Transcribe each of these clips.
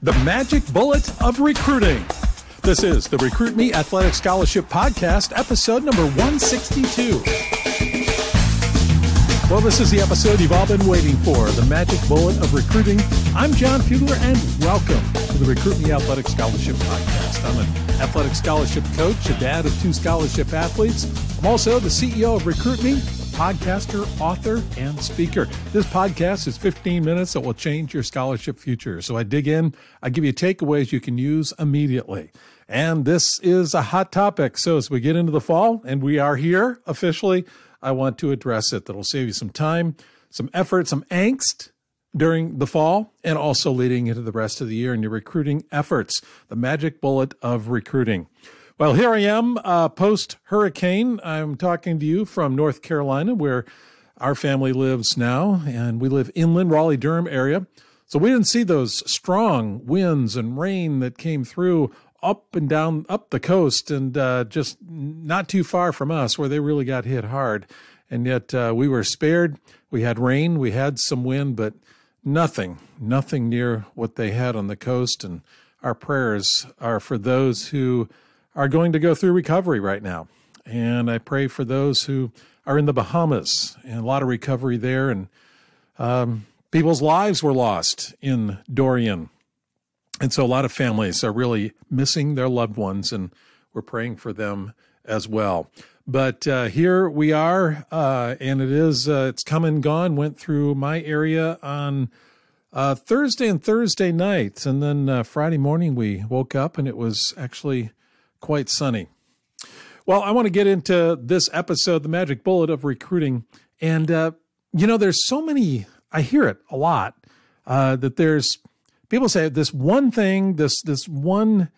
The magic bullet of recruiting. This is the Recruit Me Athletic Scholarship Podcast, episode number 162. Well, this is the episode you've all been waiting for, the magic bullet of recruiting. I'm Jon Fugler, and welcome to the Recruit Me Athletic Scholarship Podcast. I'm an athletic scholarship coach, a dad of 2 scholarship athletes. I'm also the CEO of Recruit Me, podcaster, author, and speaker. This podcast is 15 minutes that will change your scholarship future. So I dig in, I give you takeaways you can use immediately. And this is a hot topic. So as we get into the fall, and we are here officially, I want to address it. That'll save you some time, some effort, some angst during the fall, and also leading into the rest of the year in your recruiting efforts. The magic bullet of recruiting. Well, here I am, post-hurricane. I'm talking to you from North Carolina, where our family lives now, and we live inland, Raleigh-Durham area. So we didn't see those strong winds and rain that came through up and down, up the coast, and just not too far from us, where they really got hit hard. And yet we were spared. We had rain, we had some wind, but nothing near what they had on the coast. And our prayers are for those who are going to go through recovery right now. And I pray for those who are in the Bahamas, and a lot of recovery there. And people's lives were lost in Dorian. And so a lot of families are really missing their loved ones, and we're praying for them as well. But here we are, and it's come and gone, went through my area on Thursday and Thursday night. And then Friday morning we woke up and it was actually quite sunny. Well, I want to get into this episode, the magic bullet of recruiting. And, there's so many, I hear it a lot, that there's people say this one thing, this one,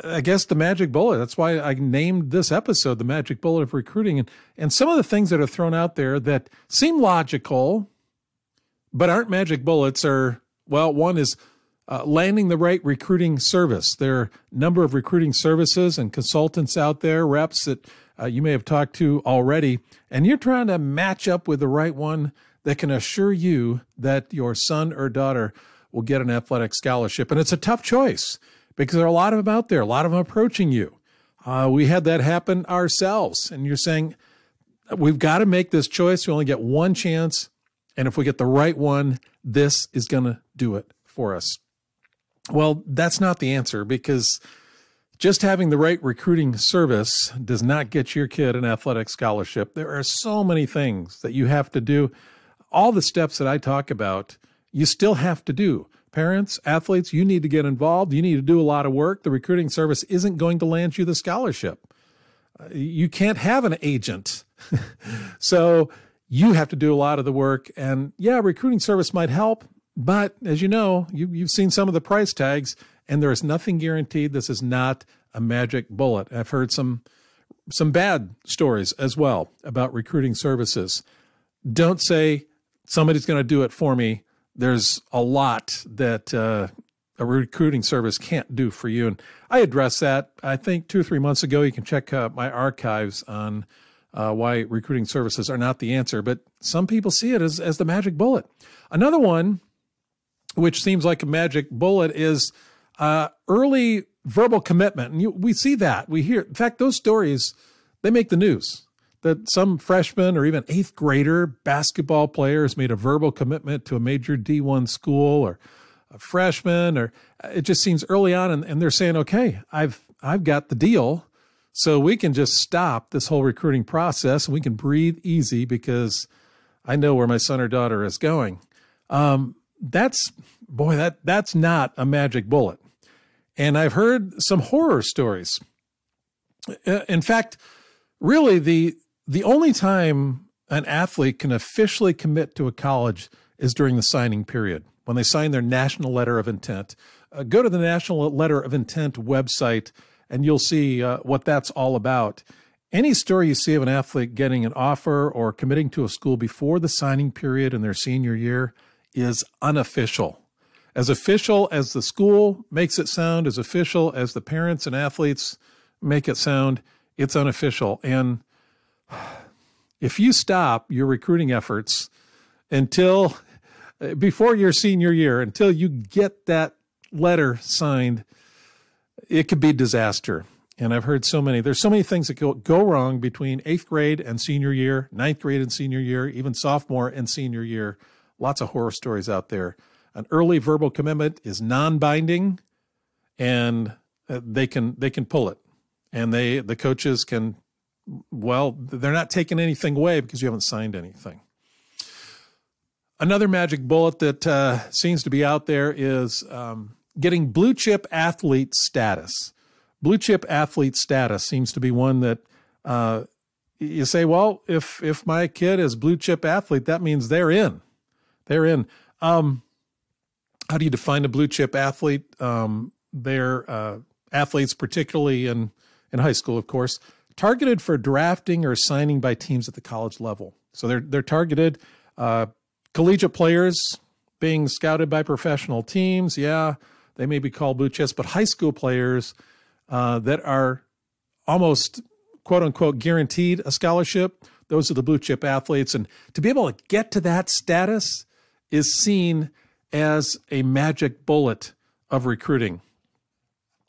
I guess the magic bullet. That's why I named this episode, the magic bullet of recruiting. And some of the things that are thrown out there that seem logical, but aren't magic bullets are, well, one is landing the right recruiting service. There are a number of recruiting services and consultants out there, reps that you may have talked to already, and you're trying to match up with the right one that can assure you that your son or daughter will get an athletic scholarship. And it's a tough choice because there are a lot of them out there, a lot of them approaching you. We had that happen ourselves, and you're saying, we've got to make this choice. We only get one chance, and if we get the right one, this is going to do it for us. Well, that's not the answer, because just having the right recruiting service does not get your kid an athletic scholarship. There are so many things that you have to do. All the steps that I talk about, you still have to do. Parents, athletes, you need to get involved. You need to do a lot of work. The recruiting service isn't going to land you the scholarship. You can't have an agent. So you have to do a lot of the work. And yeah, recruiting service might help. But as you know, you've seen some of the price tags, and there is nothing guaranteed. This is not a magic bullet. I've heard some bad stories as well about recruiting services. Don't say somebody's going to do it for me. There's a lot that a recruiting service can't do for you. And I addressed that, I think, 2 or 3 months ago. You can check my archives on why recruiting services are not the answer. But some people see it as the magic bullet. Another one, which seems like a magic bullet, is early verbal commitment. And we see that. We hear, in fact, those stories, they make the news. That some freshman or even 8th grader basketball player has made a verbal commitment to a major D1 school, or a freshman, or it just seems early on, and they're saying, okay, I've got the deal, so we can just stop this whole recruiting process and we can breathe easy because I know where my son or daughter is going. That's not a magic bullet. And I've heard some horror stories. In fact, really the only time an athlete can officially commit to a college is during the signing period, when they sign their national letter of intent. Go to the National Letter of Intent website, and you'll see what that's all about. Any story you see of an athlete getting an offer or committing to a school before the signing period in their senior year is unofficial. As official as the school makes it sound, as official as the parents and athletes make it sound, it's unofficial. And if you stop your recruiting efforts before your senior year, until you get that letter signed, it could be disaster. And I've heard there's so many things that go wrong between 8th grade and senior year, 9th grade and senior year, even sophomore and senior year. Lots of horror stories out there. An early verbal commitment is non-binding, and they can pull it. And the coaches can, they're not taking anything away because you haven't signed anything. Another magic bullet that seems to be out there is getting blue chip athlete status. Blue chip athlete status seems to be one that you say, well, if my kid is blue chip athlete, that means they're in. They're in. How do you define a blue chip athlete? They're athletes, particularly in high school, of course, targeted for drafting or signing by teams at the college level. So they're targeted. Collegiate players being scouted by professional teams, yeah, they may be called blue chips, but high school players that are almost, quote unquote, guaranteed a scholarship, those are the blue chip athletes. And to be able to get to that status is seen as a magic bullet of recruiting.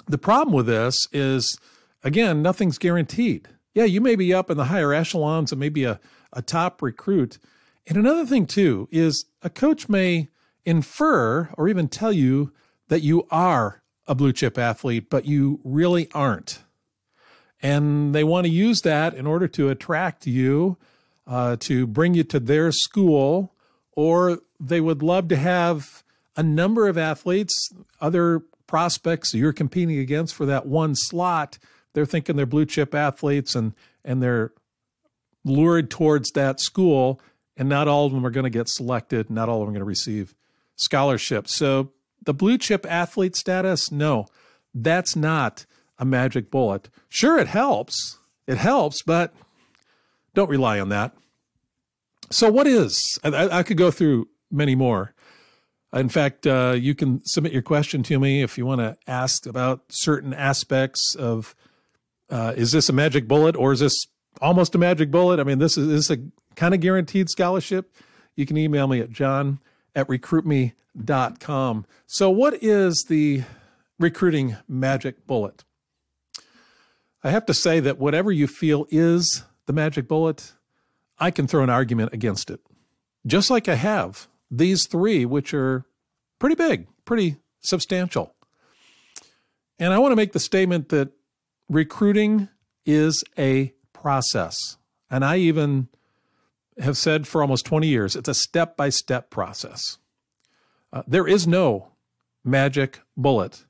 The problem with this is, again, nothing's guaranteed. Yeah, you may be up in the higher echelons and maybe a top recruit. And another thing, too, is a coach may infer or even tell you that you are a blue chip athlete, but you really aren't. And they want to use that in order to attract you, to bring you to their school, or they would love to have a number of athletes, other prospects you're competing against for that one slot. They're thinking they're blue chip athletes and they're lured towards that school, and not all of them are going to get selected. Not all of them are going to receive scholarships. So the blue chip athlete status, no, that's not a magic bullet. Sure, it helps. It helps, but don't rely on that. So what is? I could go through many more. In fact, you can submit your question to me if you want to ask about certain aspects of, is this a magic bullet or is this almost a magic bullet? I mean, this is a kind of guaranteed scholarship. You can email me at john@recruitme.com. So what is the recruiting magic bullet? I have to say that whatever you feel is the magic bullet, I can throw an argument against it. Just like I have these three, which are pretty big, pretty substantial. And I want to make the statement that recruiting is a process. And I even have said for almost 20 years, it's a step-by-step process. There is no magic bullet,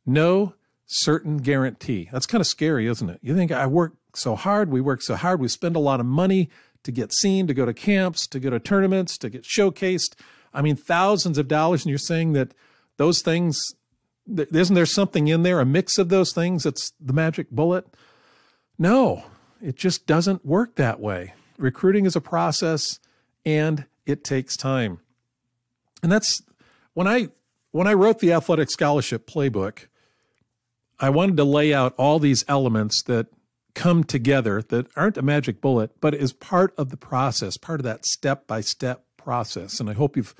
no certain guarantee. That's kind of scary, isn't it? You think, I work so hard, we work so hard, we spend a lot of money to get seen, to go to camps, to go to tournaments, to get showcased. I mean, thousands of dollars, and you're saying that those things, isn't there something in there, a mix of those things that's the magic bullet? No, it just doesn't work that way. Recruiting is a process, and it takes time. And that's when I wrote the Athletic Scholarship Playbook, I wanted to lay out all these elements that come together that aren't a magic bullet, but is part of the process, part of that step-by-step process. And I hope you've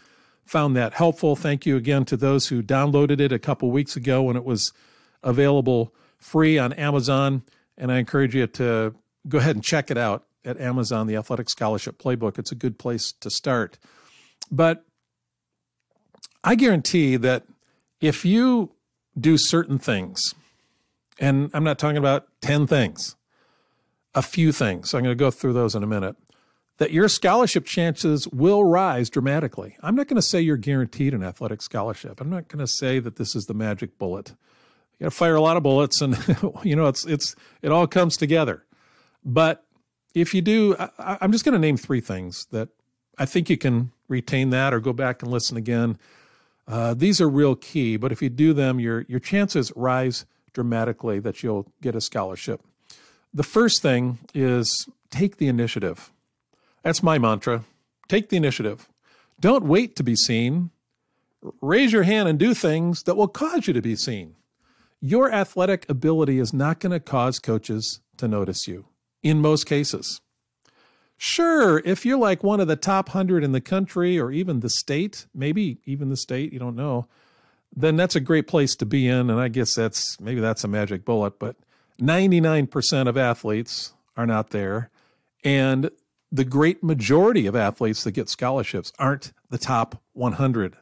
found that helpful. Thank you again to those who downloaded it a couple weeks ago when it was available free on Amazon. And I encourage you to go ahead and check it out at Amazon, the Athletic Scholarship Playbook. It's a good place to start. But I guarantee that if you do certain things, and I'm not talking about 10 things, a few things, so I'm going to go through those in a minute, that your scholarship chances will rise dramatically. I'm not going to say you're guaranteed an athletic scholarship. I'm not going to say that this is the magic bullet. You got to fire a lot of bullets, and you know it all comes together. But if you do, I'm just going to name three things that I think you can retain that or go back and listen again. These are real key, but if you do them, your chances rise dramatically that you'll get a scholarship. The first thing is take the initiative. That's my mantra. Take the initiative. Don't wait to be seen. Raise your hand and do things that will cause you to be seen. Your athletic ability is not going to cause coaches to notice you in most cases. Sure, if you're like one of the top 100 in the country or even the state, maybe even the state, you don't know, then that's a great place to be in. And I guess maybe that's a magic bullet, but 99% of athletes are not there. And the great majority of athletes that get scholarships aren't the top 100.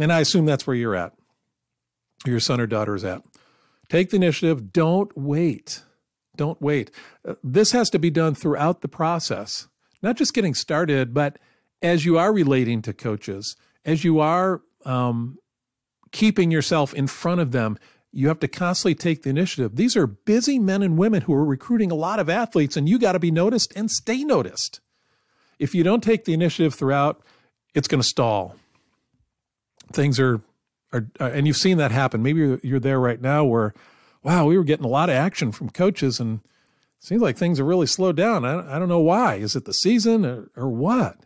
And I assume that's where you're at, your son or daughter is at. Take the initiative. Don't wait. Don't wait. This has to be done throughout the process, not just getting started, but as you are relating to coaches, as you are keeping yourself in front of them, you have to constantly take the initiative. These are busy men and women who are recruiting a lot of athletes, and you got to be noticed and stay noticed. If you don't take the initiative throughout, it's going to stall. Things are, and you've seen that happen. Maybe you're there right now where, wow, we were getting a lot of action from coaches, and it seems like things are really slowed down. I don't know why. Is it the season or what?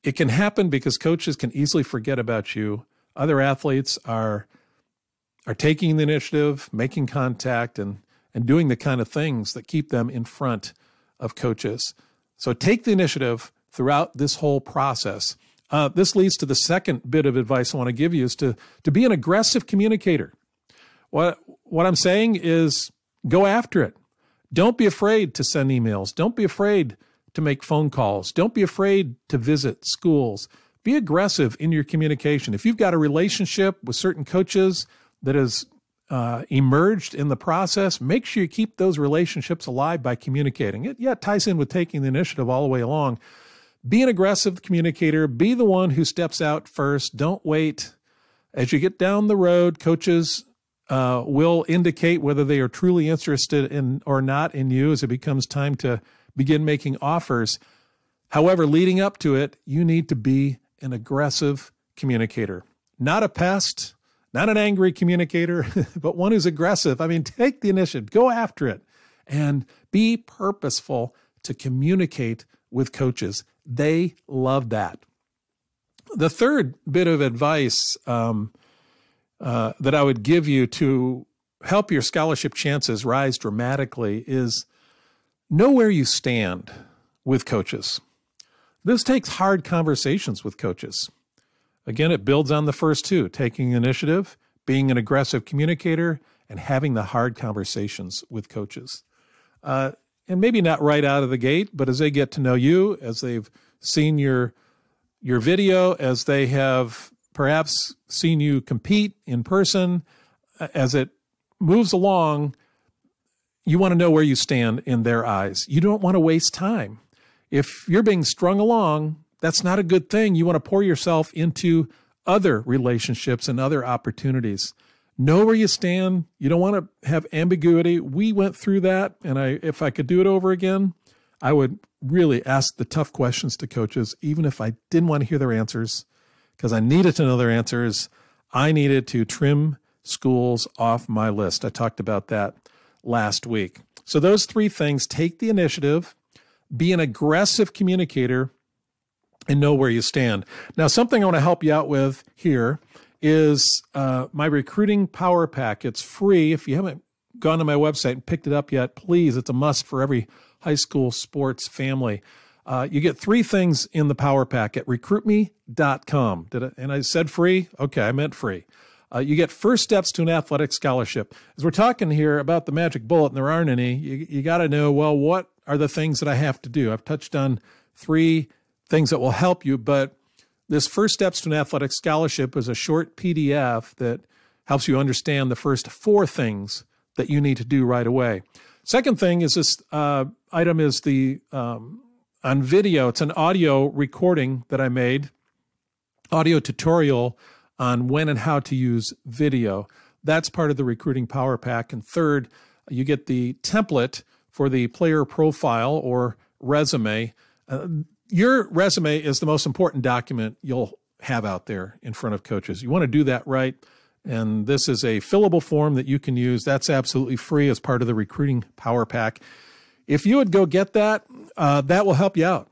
It can happen because coaches can easily forget about you. Other athletes are taking the initiative, making contact, and doing the kind of things that keep them in front of coaches. So take the initiative throughout this whole process. This leads to the second bit of advice I want to give you is to be an aggressive communicator. What I'm saying is go after it. Don't be afraid to send emails. Don't be afraid to make phone calls. Don't be afraid to visit schools. Be aggressive in your communication. If you've got a relationship with certain coaches that has emerged in the process, make sure you keep those relationships alive by communicating. It ties in with taking the initiative all the way along. Be an aggressive communicator. Be the one who steps out first. Don't wait. As you get down the road, coaches will indicate whether they are truly interested in or not in you as it becomes time to begin making offers. However, leading up to it, you need to be an aggressive communicator, not a pest, not an angry communicator, but one who's aggressive. I mean, take the initiative, go after it, and be purposeful to communicate with coaches. They love that. The third bit of advice that I would give you to help your scholarship chances rise dramatically is know where you stand with coaches. This takes hard conversations with coaches. Again, it builds on the first two, taking initiative, being an aggressive communicator, and having the hard conversations with coaches. And maybe not right out of the gate, but as they get to know you, as they've seen your video, as they have perhaps seen you compete in person, as it moves along, you want to know where you stand in their eyes. You don't want to waste time. If you're being strung along, that's not a good thing. You want to pour yourself into other relationships and other opportunities. Know where you stand. You don't want to have ambiguity. We went through that, and if I could do it over again, I would really ask the tough questions to coaches, even if I didn't want to hear their answers, because I needed to know their answers. I needed to trim schools off my list. I talked about that last week. So those three things: take the initiative, be an aggressive communicator, and know where you stand. Now, something I want to help you out with here is my recruiting power pack. It's free. If you haven't gone to my website and picked it up yet, please, it's a must for every high school sports family. You get three things in the power pack at recruitme.com. And I said free? Okay, I meant free. You get first steps to an athletic scholarship. As we're talking here about the magic bullet, and there aren't any, you got to know, well, what are the things that I have to do? I've touched on three things that will help you, but this first steps to an athletic scholarship is a short PDF that helps you understand the first four things that you need to do right away. Second thing is this item is the on video. It's an audio recording that I made, audio tutorial on when and how to use video. That's part of the recruiting power pack. And third, you get the template for the player profile or resume. Your resume is the most important document you'll have out there in front of coaches. You want to do that right. And this is a fillable form that you can use. That's absolutely free as part of the recruiting power pack. If you would go get that, that will help you out.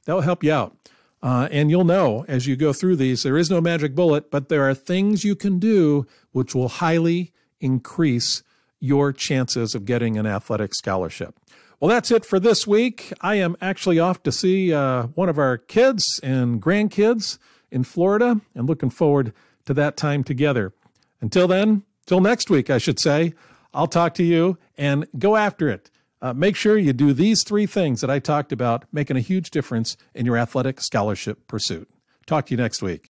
That will help you out. And you'll know as you go through these, there is no magic bullet, but there are things you can do which will highly increase your chances of getting an athletic scholarship. Well, that's it for this week. I am actually off to see one of our kids and grandkids in Florida, and looking forward to that time together. Until then, till next week, I should say, I'll talk to you and go after it. Make sure you do these 3 things that I talked about, making a huge difference in your athletic scholarship pursuit. Talk to you next week.